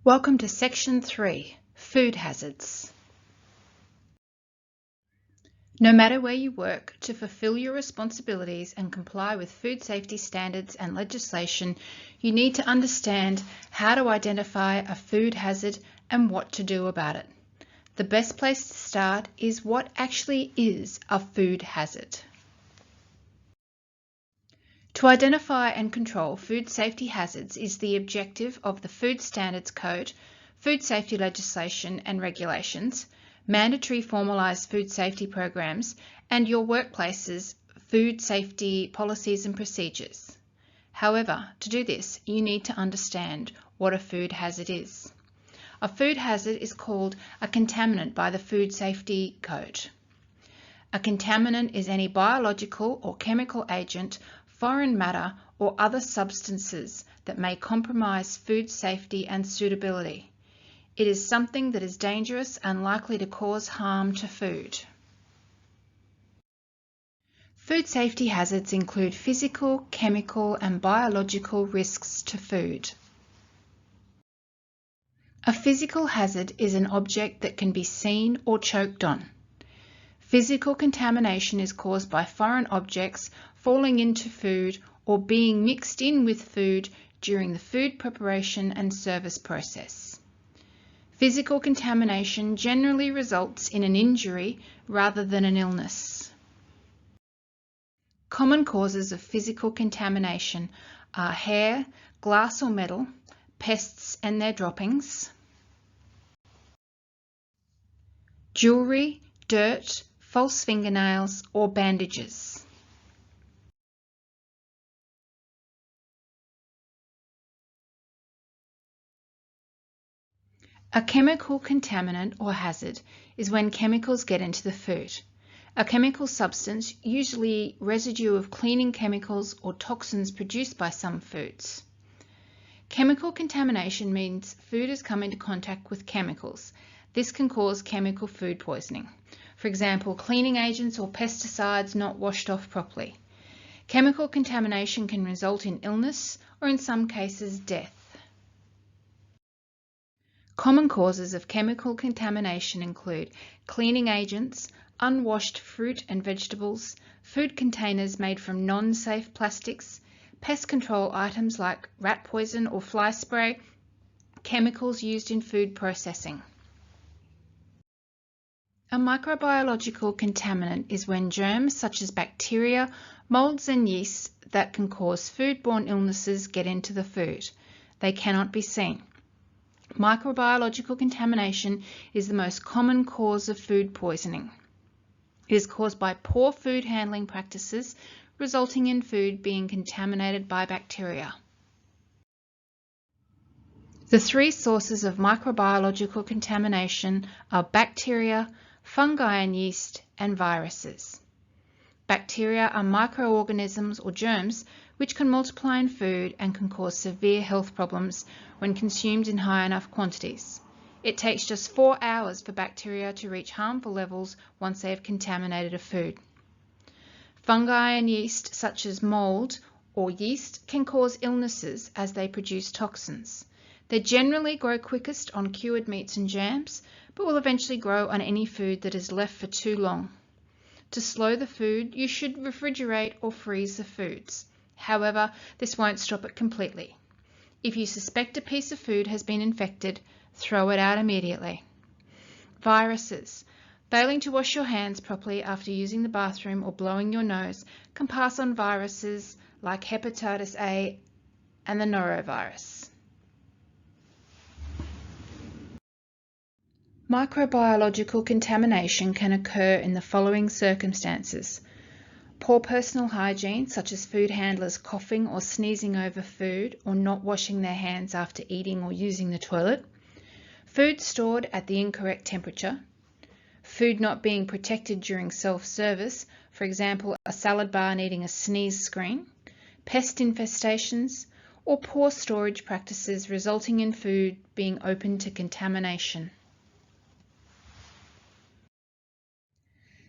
Welcome to Section 3, Food Hazards. No matter where you work, to fulfill your responsibilities and comply with food safety standards and legislation, you need to understand how to identify a food hazard and what to do about it. The best place to start is what actually is a food hazard. To identify and control food safety hazards is the objective of the Food Standards Code, food safety legislation and regulations, mandatory formalised food safety programs, and your workplace's food safety policies and procedures. However, to do this, you need to understand what a food hazard is. A food hazard is called a contaminant by the Food Safety Code. A contaminant is any biological or chemical agent, foreign matter, or other substances that may compromise food safety and suitability. It is something that is dangerous and likely to cause harm to food. Food safety hazards include physical, chemical, and biological risks to food. A physical hazard is an object that can be seen or choked on. Physical contamination is caused by foreign objects falling into food or being mixed in with food during the food preparation and service process. Physical contamination generally results in an injury rather than an illness. Common causes of physical contamination are hair, glass or metal, pests and their droppings, jewellery, dirt, false fingernails or bandages. A chemical contaminant or hazard is when chemicals get into the food. A chemical substance, usually residue of cleaning chemicals or toxins produced by some foods. Chemical contamination means food has come into contact with chemicals. This can cause chemical food poisoning. For example, cleaning agents or pesticides not washed off properly. Chemical contamination can result in illness or in some cases death. Common causes of chemical contamination include cleaning agents, unwashed fruit and vegetables, food containers made from non-safe plastics, pest control items like rat poison or fly spray, chemicals used in food processing. A microbiological contaminant is when germs such as bacteria, molds and yeasts that can cause foodborne illnesses get into the food. They cannot be seen. Microbiological contamination is the most common cause of food poisoning. It is caused by poor food handling practices, resulting in food being contaminated by bacteria. The three sources of microbiological contamination are bacteria, fungi and yeast, and viruses. Bacteria are microorganisms or germs which can multiply in food and can cause severe health problems when consumed in high enough quantities. It takes just 4 hours for bacteria to reach harmful levels once they have contaminated a food. Fungi and yeast, such as mold or yeast, can cause illnesses as they produce toxins. They generally grow quickest on cured meats and jams, but will eventually grow on any food that is left for too long. To slow the food, you should refrigerate or freeze the foods. However, this won't stop it completely. If you suspect a piece of food has been infected, throw it out immediately. Viruses. Failing to wash your hands properly after using the bathroom or blowing your nose can pass on viruses like hepatitis A and the norovirus. Microbiological contamination can occur in the following circumstances: poor personal hygiene, such as food handlers coughing or sneezing over food or not washing their hands after eating or using the toilet, food stored at the incorrect temperature, food not being protected during self-service, for example, a salad bar needing a sneeze screen, pest infestations, or poor storage practices resulting in food being open to contamination.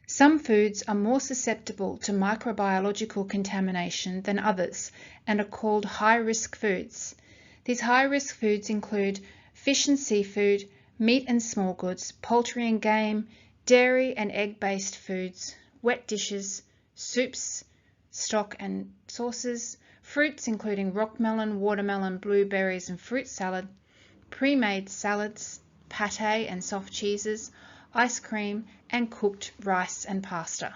Some foods are more susceptible to microbiological contamination than others and are called high-risk foods. These high-risk foods include fish and seafood, meat and small goods, poultry and game, dairy and egg-based foods, wet dishes, soups, stock and sauces, fruits including rockmelon, watermelon, blueberries and fruit salad, pre-made salads, pâté and soft cheeses, ice cream, and cooked rice and pasta.